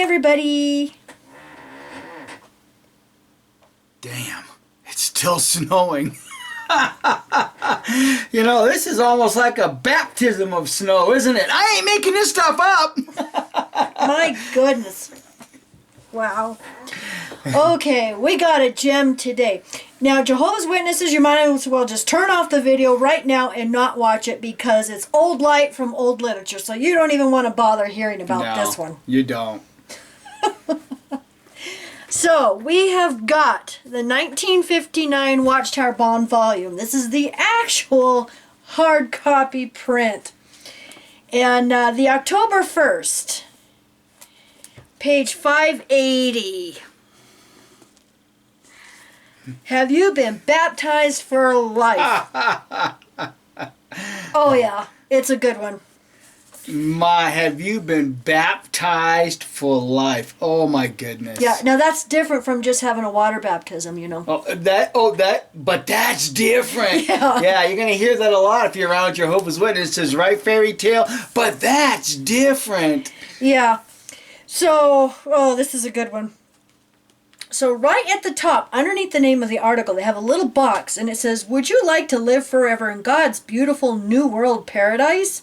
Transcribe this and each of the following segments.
everybody. Damn, it's still snowing. You know, this is almost like a baptism of snow, isn't it? I ain't making this stuff up. My goodness. Wow. Okay, we got a gem today. Now, Jehovah's Witnesses, you might as well just turn off the video right now and not watch it because it's old light from old literature. So you don't even want to bother hearing about this one. You don't. So, we have got the 1959 Watchtower Bond volume. This is the actual hard copy print. And the October 1st, page 580. Have you been baptized for life? Oh yeah, it's a good one. Have you been baptized for life? Oh my goodness. Yeah, now that's different from just having a water baptism, you know. But that's different. Yeah. You're going to hear that a lot if you're around Jehovah's Witnesses, right, fairy tale? But that's different. Yeah. So, this is a good one. So right at the top, underneath the name of the article, they have a little box, and it says, "Would you like to live forever in God's beautiful New World paradise?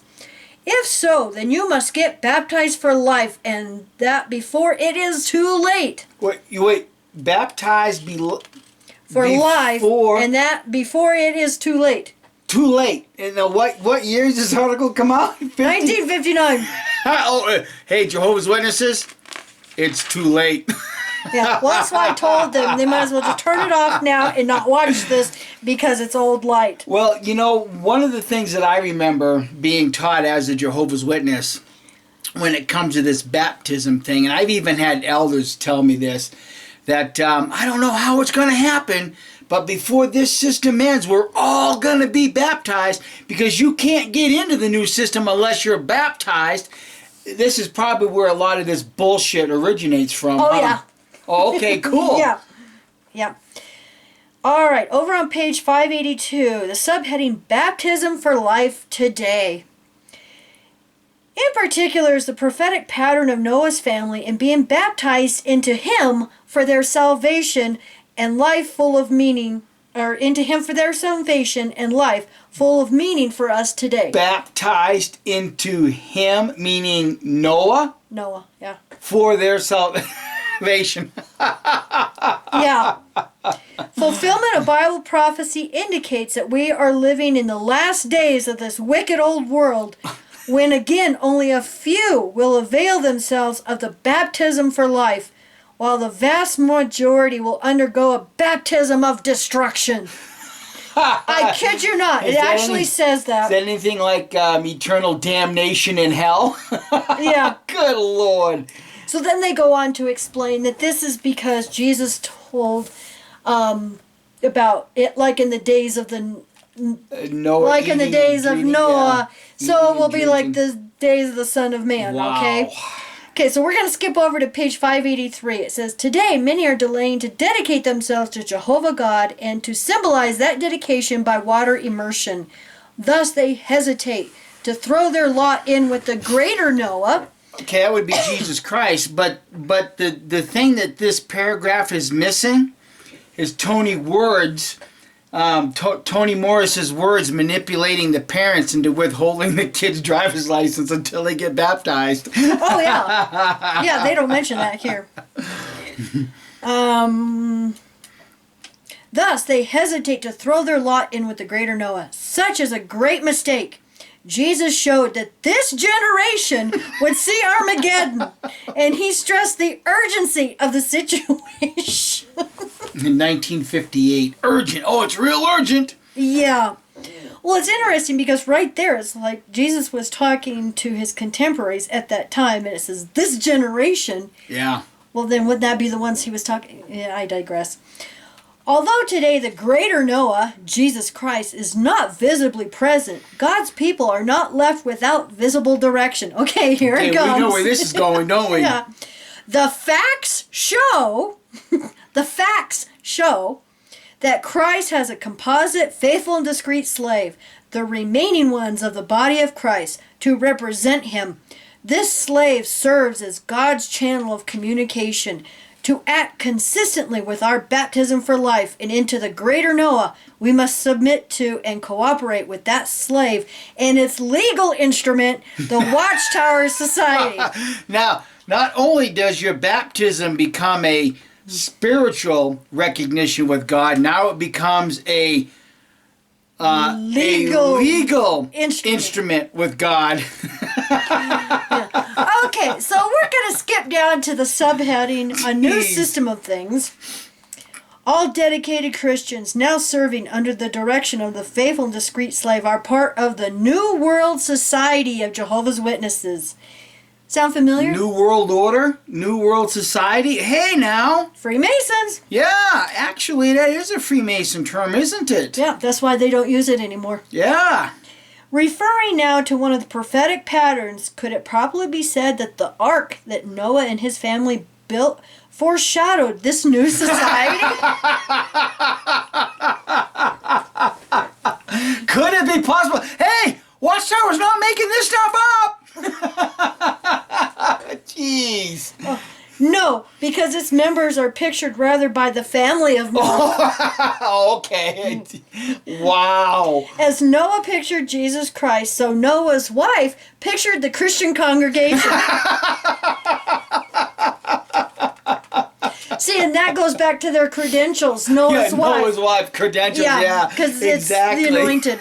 If so, then you must get baptized for life, and that before it is too late." Wait, baptized for life, and that before it is too late. Too late. And what year does this article come out? 1959. Hey, Jehovah's Witnesses, it's too late. Yeah, well, that's why I told them they might as well just turn it off now and not watch this because it's old light. Well, you know, one of the things that I remember being taught as a Jehovah's Witness when it comes to this baptism thing, and I've even had elders tell me this, that I don't know how it's going to happen, but before this system ends, we're all going to be baptized because you can't get into the new system unless you're baptized. This is probably where a lot of this bullshit originates from. Oh, yeah. Oh, okay, cool. Yeah. All right, over on page 582, the subheading, Baptism for Life Today. In particular is the prophetic pattern of Noah's family in being baptized into him for their salvation and life full of meaning, or into him for their salvation and life full of meaning for us today. Baptized into him, meaning Noah? Noah, yeah. For their salvation. Yeah. Fulfillment of Bible prophecy indicates that we are living in the last days of this wicked old world when again only a few will avail themselves of the baptism for life while the vast majority will undergo a baptism of destruction. I kid you not. It actually says that. Is that anything like eternal damnation in hell? Yeah. Good Lord. So then they go on to explain that this is because Jesus told about it, like in the days of Noah, like in the days of Noah. So it will be like the days of the Son of Man. Wow. Okay, so we're going to skip over to page 583. It says, "Today many are delaying to dedicate themselves to Jehovah God and to symbolize that dedication by water immersion. Thus they hesitate to throw their lot in with the greater Noah." Okay, that would be Jesus Christ, but the thing that this paragraph is missing is Tony Morris's words manipulating the parents into withholding the kid's driver's license until they get baptized. Oh, yeah. Yeah, they don't mention that here. Thus, they hesitate to throw their lot in with the greater Noah. Such is a great mistake. Jesus showed that this generation would see Armageddon, and he stressed the urgency of the situation. In 1958. Urgent. Oh, it's real urgent. Yeah. Well, it's interesting because right there it's like Jesus was talking to his contemporaries at that time, and it says, this generation. Yeah. Well, then wouldn't that be the ones he was talking? Yeah, I digress. Although today the greater Noah, Jesus Christ, is not visibly present, God's people are not left without visible direction. Okay, here it comes. We know where this is going, don't we? Yeah. The facts show that Christ has a composite, faithful and discreet slave, the remaining ones of the body of Christ, to represent him. This slave serves as God's channel of communication to act consistently with our baptism for life and into the greater Noah. We must submit to and cooperate with that slave and its legal instrument, the Watchtower Society. Now, not only does your baptism become a spiritual recognition with God, now it becomes a legal instrument with God. Okay, so we're going to skip down to the subheading, a new system of things. All dedicated Christians now serving under the direction of the faithful and discreet slave are part of the New World Society of Jehovah's Witnesses. Sound familiar? New World Order? New World Society? Hey now! Freemasons! Yeah, actually that is a Freemason term, isn't it? Yeah, that's why they don't use it anymore. Yeah. Referring now to one of the prophetic patterns, could it properly be said that the ark that Noah and his family built foreshadowed this new society? Could it be possible? Hey, Watchtower's not making this stuff up! Jeez. No, because its members are pictured rather by the family of Noah. Okay. Wow. As Noah pictured Jesus Christ, so Noah's wife pictured the Christian congregation. See, and that goes back to their credentials, Noah's wife. Noah's wife, credentials, yeah. Because exactly. it's the anointed.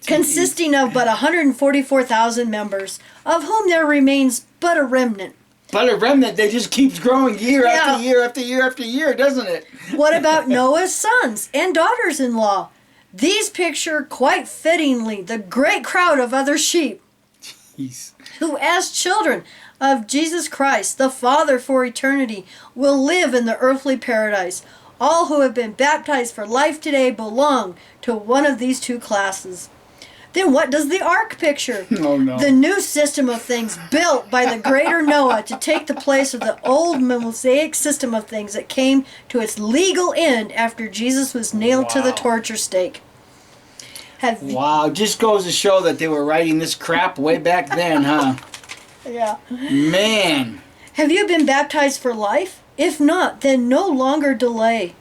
Consisting of but 144,000 members, of whom there remains but a remnant. But a remnant that just keeps growing year after year after year after year, doesn't it? What about Noah's sons and daughters-in-law? These picture quite fittingly the great crowd of other sheep. Jeez. Who, as children of Jesus Christ, the Father for eternity, will live in the earthly paradise. All who have been baptized for life today belong to one of these two classes. Then what does the ark picture? Oh, no. The new system of things built by the greater Noah to take the place of the old Mosaic system of things that came to its legal end after Jesus was nailed to the torture stake. Wow, just goes to show that they were writing this crap way back then, huh? Yeah. Man. Have you been baptized for life? If not, then no longer delay.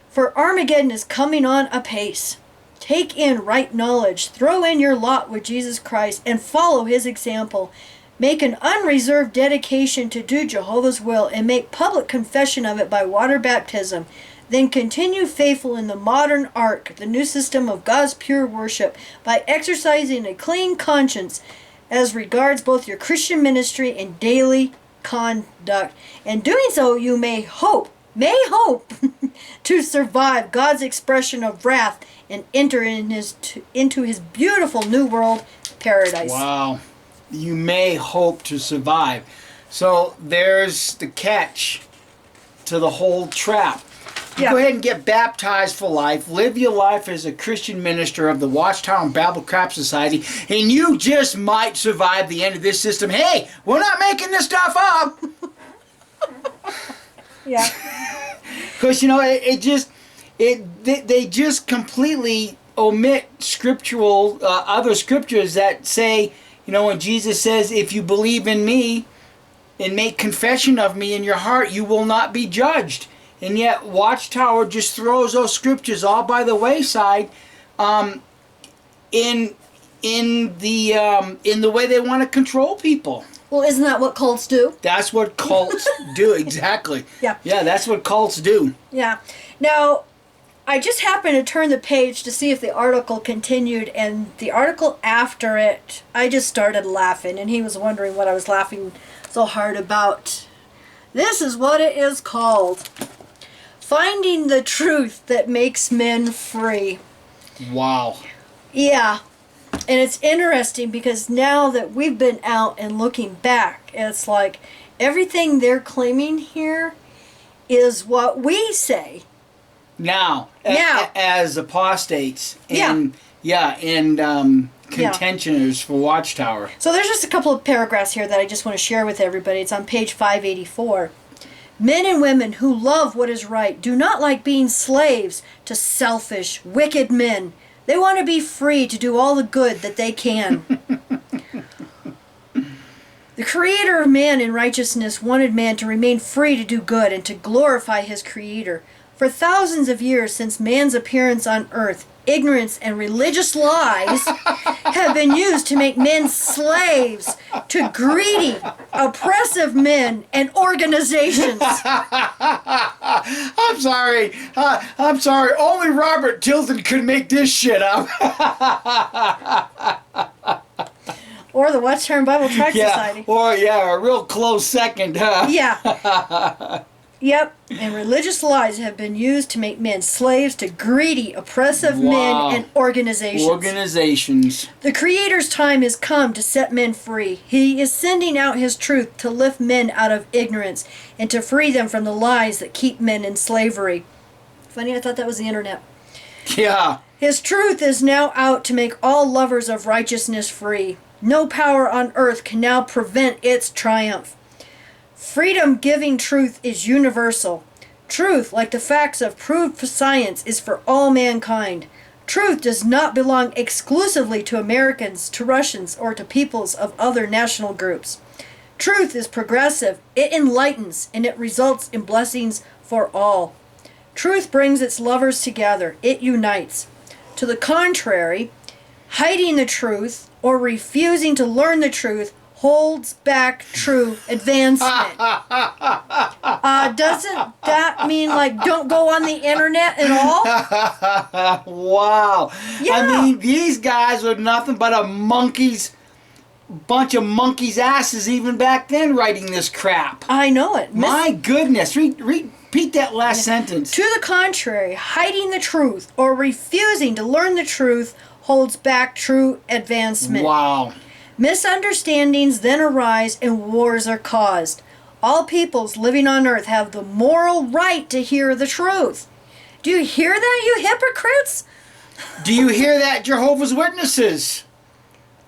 For Armageddon is coming on apace. Take in right knowledge, throw in your lot with Jesus Christ, and follow his example. Make an unreserved dedication to do Jehovah's will, and make public confession of it by water baptism. Then continue faithful in the modern ark, the new system of God's pure worship, by exercising a clean conscience as regards both your Christian ministry and daily conduct. And doing so, you may hope to survive God's expression of wrath and enter into his beautiful new world paradise. Wow. You may hope to survive. So there's the catch to the whole trap. You go ahead and get baptized for life. Live your life as a Christian minister of the Watchtower and Bible Crap Society, and you just might survive the end of this system. Hey, we're not making this stuff up. Yeah. Because, you know, they just completely omit scriptural, other scriptures that say, you know, when Jesus says, if you believe in me and make confession of me in your heart, you will not be judged. And yet Watchtower just throws those scriptures all by the wayside in the way they want to control people. Well, isn't that what cults do? That's what cults do, exactly. Yeah. Yeah, that's what cults do. Yeah. Now, I just happened to turn the page to see if the article continued, and the article after it, I just started laughing, and he was wondering what I was laughing so hard about. This is what it is called. Finding the truth that makes men free. Wow. Yeah. And it's interesting because now that we've been out and looking back, it's like everything they're claiming here is what we say. Now. As apostates and contentioners for Watchtower. So there's just a couple of paragraphs here that I just want to share with everybody. It's on page 584. Men and women who love what is right do not like being slaves to selfish, wicked men. They want to be free to do all the good that they can. The creator of man in righteousness wanted man to remain free to do good and to glorify his creator. For thousands of years since man's appearance on earth, ignorance and religious lies have been used to make men slaves to greedy, oppressive men and organizations. I'm sorry. I'm sorry. Only Robert Tilton could make this shit up. Or the Watchtower Bible Tract Yeah. Society. Or, yeah, a real close second, huh? Yeah. Yep. And religious lies have been used to make men slaves to greedy, oppressive Wow. men and organizations. Organizations. The Creator's time has come to set men free. He is sending out His truth to lift men out of ignorance and to free them from the lies that keep men in slavery. Funny, I thought that was the internet. Yeah. His truth is now out to make all lovers of righteousness free. No power on earth can now prevent its triumph. Freedom-giving truth is universal. Truth, like the facts of proved science, is for all mankind. Truth does not belong exclusively to Americans, to Russians, or to peoples of other national groups. Truth is progressive, it enlightens, and it results in blessings for all. Truth brings its lovers together, it unites. To the contrary, hiding the truth or refusing to learn the truth holds back true advancement. Doesn't that mean, like, don't go on the internet at all? Wow. Yeah. I mean, these guys were nothing but bunch of monkeys' asses even back then writing this crap. I know it. My goodness. Repeat that last sentence. To the contrary, hiding the truth or refusing to learn the truth holds back true advancement. Wow. Misunderstandings then arise and wars are caused. All peoples living on earth have the moral right to hear the truth. Do you hear that, you hypocrites? Do you hear that, Jehovah's Witnesses?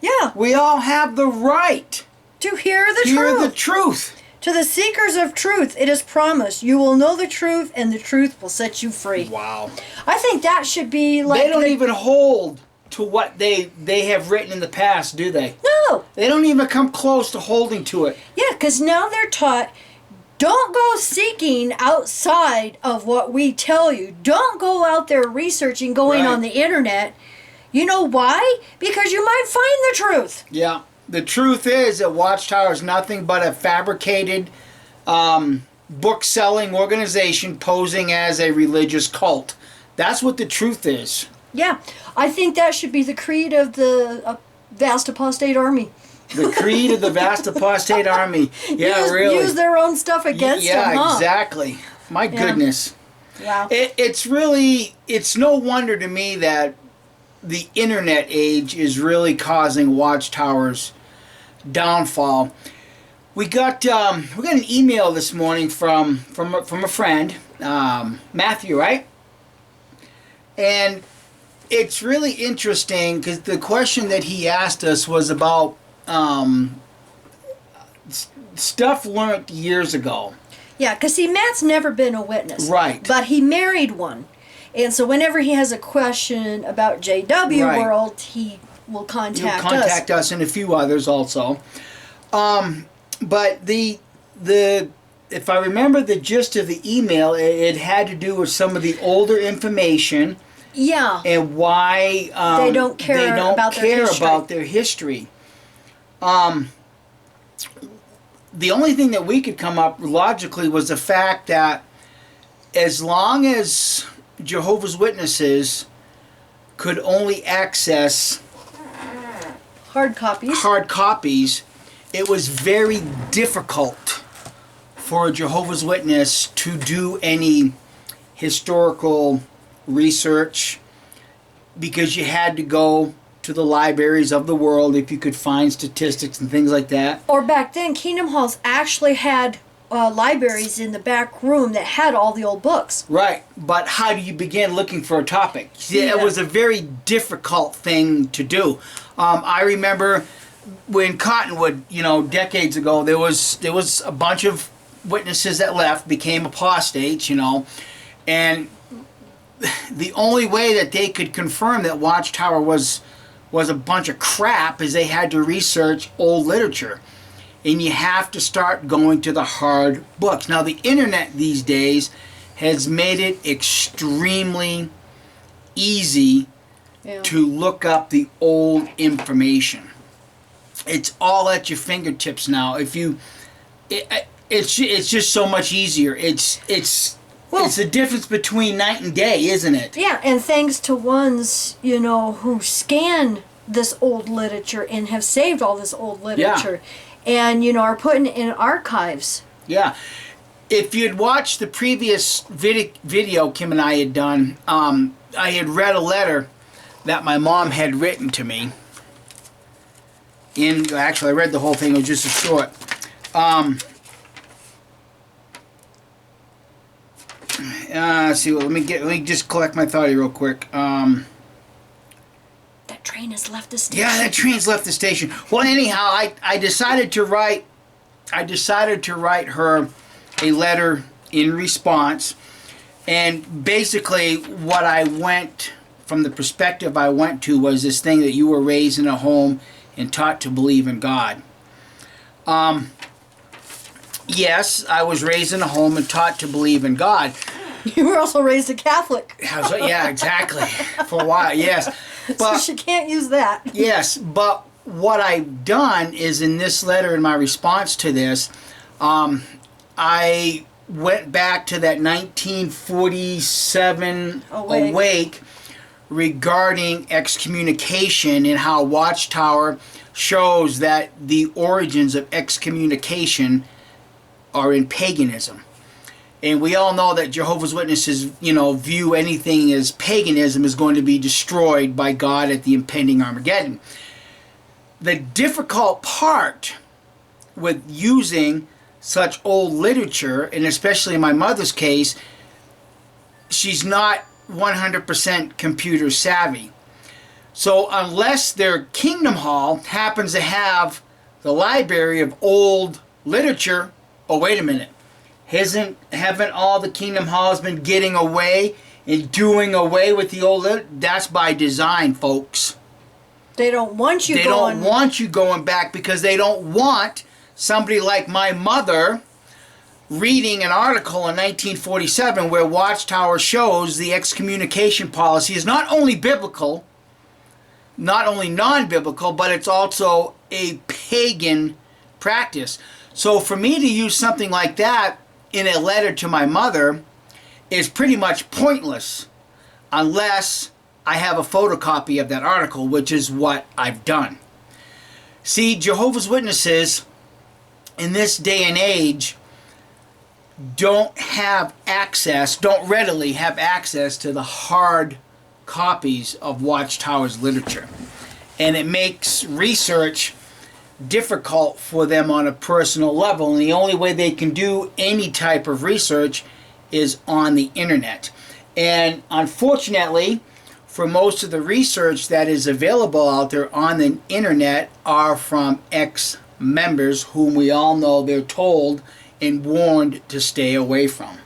Yeah, We all have the right to hear the to hear truth. the truth. To the seekers of truth, it is promised, you will know the truth and the truth will set you free. Wow. I think that should be like They don't even hold to what they have written in the past, do they? No. They don't even come close to holding to it. Yeah, because now they're taught, don't go seeking outside of what we tell you. Don't go out there researching, going Right. on the internet. You know why? Because you might find the truth. Yeah. The truth is that Watchtower is nothing but a fabricated book-selling organization posing as a religious cult. That's what the truth is. Yeah, I think that should be the creed of the vast apostate army. The creed of the vast apostate army. Yeah, really. Use their own stuff against them, huh? Yeah, exactly. My goodness. Wow. It's no wonder to me that the internet age is really causing Watchtower's downfall. We got an email this morning from a friend, Matthew, right? And it's really interesting because the question that he asked us was about stuff learned years ago. Yeah, because see, Matt's never been a witness. Right. But he married one. And so whenever he has a question about JW Right. World, he will contact us. You'll contact us and a few others also. But the if I remember the gist of the email, it had to do with some of the older information. Yeah. And why They don't care about their history. about their history. The only thing that we could come up logically was the fact that as long as Jehovah's Witnesses could only access Hard copies. hard copies, it was very difficult for a Jehovah's Witness to do any historical research because you had to go to the libraries of the world if you could find statistics and things like that. Or back then, Kingdom Halls actually had libraries in the back room that had all the old books. Right, but how do you begin looking for a topic? See, Yeah. it was a very difficult thing to do. I remember when Cottonwood, decades ago, there was a bunch of witnesses that left, became apostates, and the only way that they could confirm that Watchtower was a bunch of crap is they had to research old literature. and you have to start going to the hard books. Now, the internet these days has made it extremely easy to look up the old information. It's all at your fingertips now. If you, it's just so much easier. It's the difference between night and day, isn't it? Yeah, and thanks to ones, who scan this old literature and have saved all this old literature, and are putting it in archives. Yeah. If you'd watched the previous video Kim and I had done, I had read a letter that my mom had written to me. Actually, I read the whole thing. It was just a short. Let's see. Let me just collect my thought here real quick. That train has left the station. Yeah, that train's left the station. Well, anyhow, I decided to write. I decided to write her a letter in response, and basically, what I went from the perspective I went to was this thing that you were raised in a home and taught to believe in God. Yes, I was raised in a home and taught to believe in God. You were also raised a Catholic. Yeah, exactly. For a while, yes. But, so she can't use that. Yes, but what I've done is in this letter, in my response to this, I went back to that 1947 Awake regarding excommunication and how Watchtower shows that the origins of excommunication are in paganism. And we all know that Jehovah's Witnesses, view anything as paganism is going to be destroyed by God at the impending Armageddon. The difficult part with using such old literature, and especially in my mother's case, she's not 100% computer savvy. So unless their Kingdom Hall happens to have the library of old literature, oh, wait a minute. Haven't all the Kingdom Halls been getting away and doing away with the old literature? That's by design, folks. They don't want you They don't want you going back because they don't want somebody like my mother reading an article in 1947 where Watchtower shows the excommunication policy is not only biblical, not only non-biblical, but it's also a pagan practice. So for me to use something like that in a letter to my mother is pretty much pointless unless I have a photocopy of that article, which is what I've done. See, Jehovah's Witnesses in this day and age don't readily have access to the hard copies of Watchtower's literature. And it makes research difficult for them on a personal level, and the only way they can do any type of research is on the internet. And unfortunately, for most of the research that is available out there on the internet are from ex-members whom we all know they're told and warned to stay away from.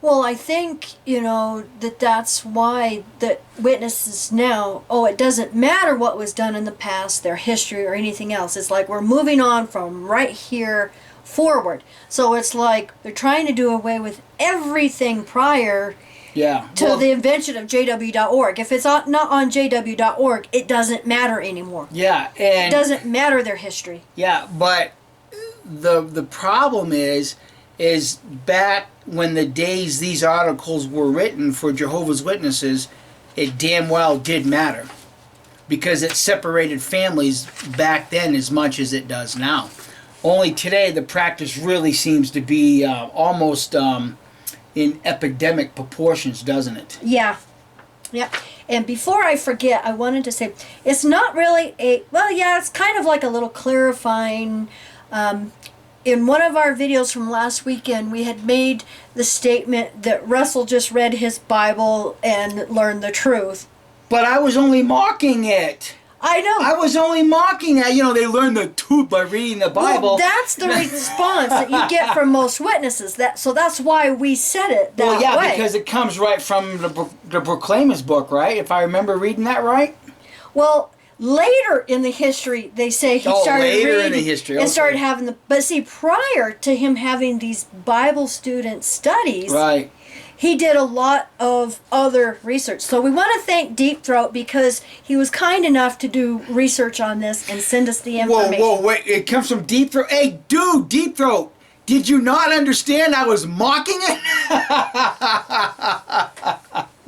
Well, I think, that's why the witnesses now, it doesn't matter what was done in the past, their history or anything else. It's like we're moving on from right here forward. So it's like they're trying to do away with everything prior to the invention of JW.org. If it's not on JW.org, it doesn't matter anymore. Yeah. And it doesn't matter their history. Yeah, but the problem is back when the days these articles were written for Jehovah's Witnesses, it damn well did matter. Because it separated families back then as much as it does now. Only today the practice really seems to be almost in epidemic proportions, doesn't it? Yeah. Yeah. And before I forget, I wanted to say, it's not really it's kind of like a little clarifying. In one of our videos from last weekend, we had made the statement that Russell just read his Bible and learned the truth. But I was only mocking it. I know. I was only mocking that. They learn the truth by reading the Bible. Well, that's the response that you get from most witnesses. So that's why we said it that way. Well, yeah, because it comes right from the Proclaimer's book, right? If I remember reading that right. Well, Later in the history, they say he started later reading in the history, and okay. started having the. But see, prior to him having these Bible student studies, Right. he did a lot of other research. So we want to thank Deep Throat because he was kind enough to do research on this and send us the information. Whoa, wait! It comes from Deep Throat. Hey, dude, Deep Throat. Did you not understand I was mocking it?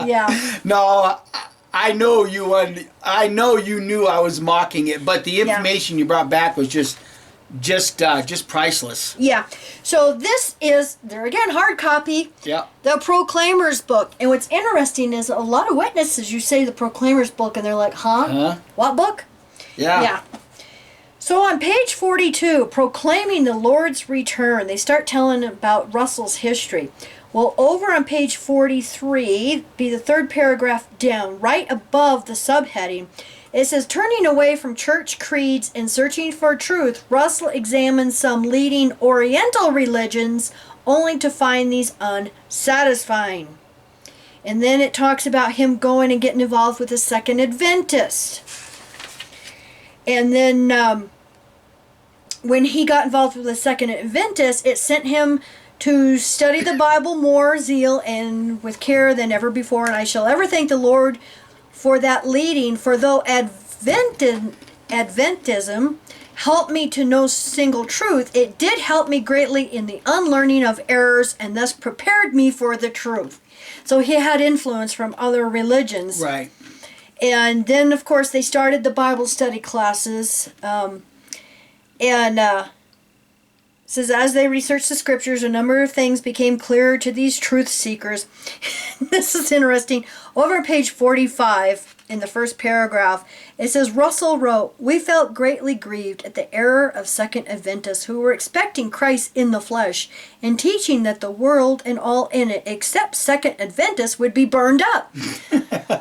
Yeah. No, I know you. I know you knew I was mocking it, but the information you brought back was just priceless. Yeah. So this is, there again, hard copy. Yeah. The Proclaimer's book. And what's interesting is a lot of witnesses, you say the Proclaimer's book, and they're like, huh? What book? Yeah. Yeah. So on page 42, Proclaiming the Lord's Return, they start telling about Russell's history. Well, over on page 43, be the third paragraph down, right above the subheading, it says, turning away from church creeds and searching for truth, Russell examined some leading Oriental religions only to find these unsatisfying. And then it talks about him going and getting involved with the Second Adventist. And then when he got involved with the Second Adventist, it sent him to study the Bible more zeal and with care than ever before. And I shall ever thank the Lord for that leading, for though Adventism helped me to know single truth, it did help me greatly in the unlearning of errors and thus prepared me for the truth. So he had influence from other religions. Right. And then, of course, they started the Bible study classes. Says, as they researched the scriptures, a number of things became clearer to these truth seekers. This is interesting. Over on page 45, in the first paragraph, it says, Russell wrote, we felt greatly grieved at the error of Second Adventists who were expecting Christ in the flesh and teaching that the world and all in it, except Second Adventists, would be burned up.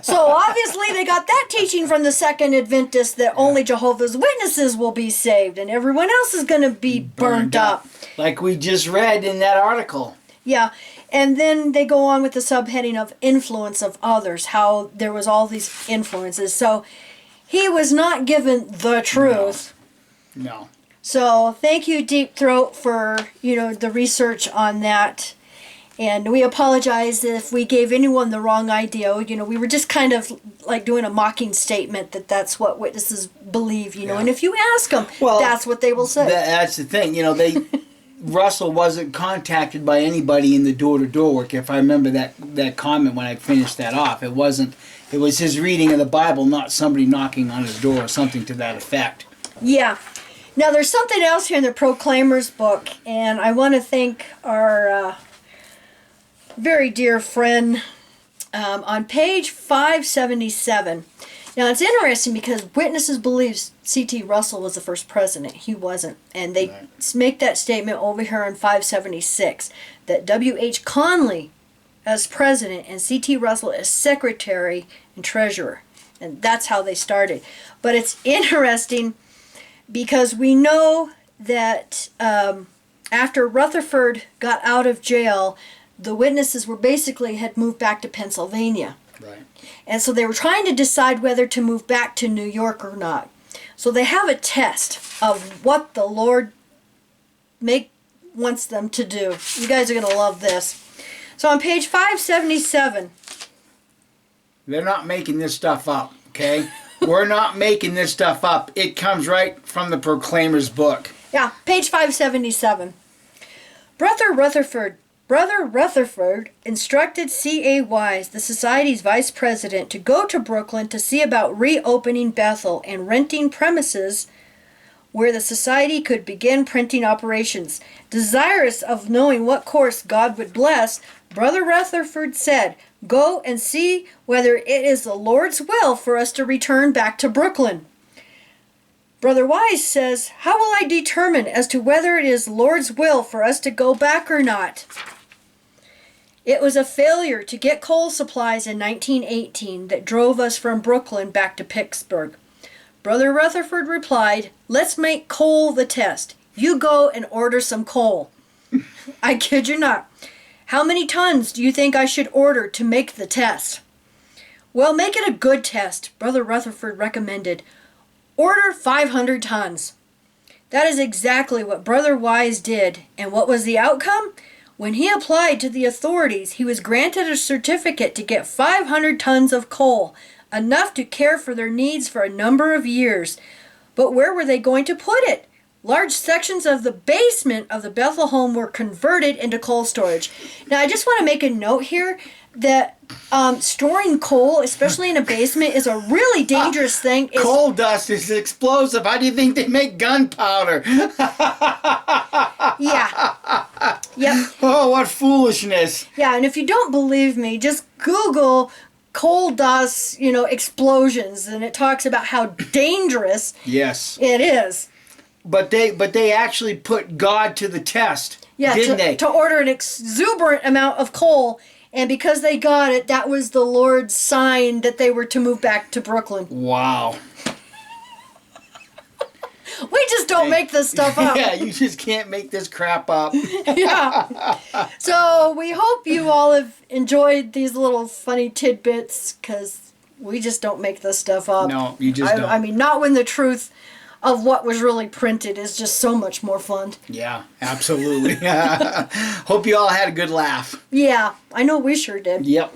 So obviously they got that teaching from the Second Adventists that only Jehovah's Witnesses will be saved and everyone else is going to be burned up. Like we just read in that article. Yeah. And then they go on with the subheading of influence of others, how there was all these influences. So he was not given the truth. No. So thank you, Deep Throat, for, the research on that. And we apologize if we gave anyone the wrong idea. We were just kind of like doing a mocking statement that that's what witnesses believe, And if you ask them, that's what they will say. That's the thing. Russell wasn't contacted by anybody in the door-to-door work. If I remember that comment when I finished that off, it was his reading of the Bible, not somebody knocking on his door or something to that effect. Yeah. Now there's something else here in the Proclaimer's book, and I want to thank our very dear friend on page 577. Now, it's interesting because witnesses believe C.T. Russell was the first president. He wasn't. And they make that statement over here on 576, that W.H. Conley as president and C.T. Russell as secretary and treasurer. And that's how they started. But it's interesting because we know that after Rutherford got out of jail, the witnesses were had moved back to Pennsylvania. Right. And so they were trying to decide whether to move back to New York or not. So they have a test of what the Lord wants them to do. You guys are going to love this. So on page 577. They're not making this stuff up, okay? We're not making this stuff up. It comes right from the Proclaimer's book. Yeah, page 577. Brother Rutherford instructed C.A. Wise, the Society's vice president, to go to Brooklyn to see about reopening Bethel and renting premises where the Society could begin printing operations. Desirous of knowing what course God would bless, Brother Rutherford said, go and see whether it is the Lord's will for us to return back to Brooklyn. Brother Wise says, how will I determine as to whether it is the Lord's will for us to go back or not? It was a failure to get coal supplies in 1918 that drove us from Brooklyn back to Pittsburgh. Brother Rutherford replied, let's make coal the test. You go and order some coal. I kid you not. How many tons do you think I should order to make the test? Well, make it a good test, Brother Rutherford recommended. Order 500 tons. That is exactly what Brother Wise did. And what was the outcome? When he applied to the authorities, he was granted a certificate to get 500 tons of coal, enough to care for their needs for a number of years. But where were they going to put it? Large sections of the basement of the Bethel home were converted into coal storage. Now, I just want to make a note here that storing coal, especially in a basement, is a really dangerous thing. Coal dust is explosive. How do you think they make gunpowder? Yeah. Yep. Oh, what foolishness. Yeah, and if you don't believe me, just Google coal dust, explosions, and it talks about how dangerous Yes. it is. But they actually put God to the test, Yeah, didn't they? to order an exuberant amount of coal, and because they got it, that was the Lord's sign that they were to move back to Brooklyn. Wow. We just don't make this stuff up. Yeah, you just can't make this crap up. Yeah. So we hope you all have enjoyed these little funny tidbits, because we just don't make this stuff up. No, you just don't. I mean, not when the truth of what was really printed is just so much more fun. Yeah, absolutely. Hope you all had a good laugh. Yeah, I know we sure did. Yep.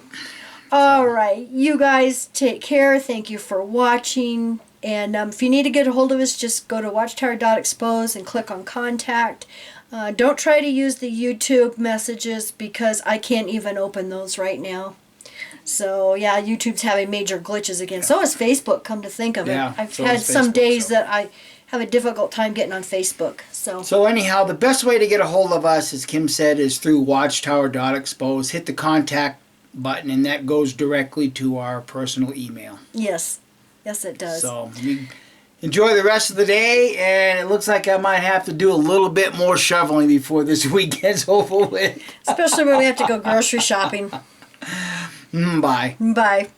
All right, you guys take care. Thank you for watching. And if you need to get a hold of us, just go to watchtower.expose and click on contact. Don't try to use the YouTube messages, because I can't even open those right now. So, yeah, YouTube's having major glitches again. So is Facebook, come to think of it. Yeah, I've so had is some Facebook, days so. that I have a difficult time getting on Facebook. So anyhow, the best way to get a hold of us, as Kim said, is through watchtower.expose. Hit the contact button, and that goes directly to our personal email. Yes. Yes, it does. So enjoy the rest of the day, and it looks like I might have to do a little bit more shoveling before this week gets over with. Especially when we have to go grocery shopping. Bye. Bye.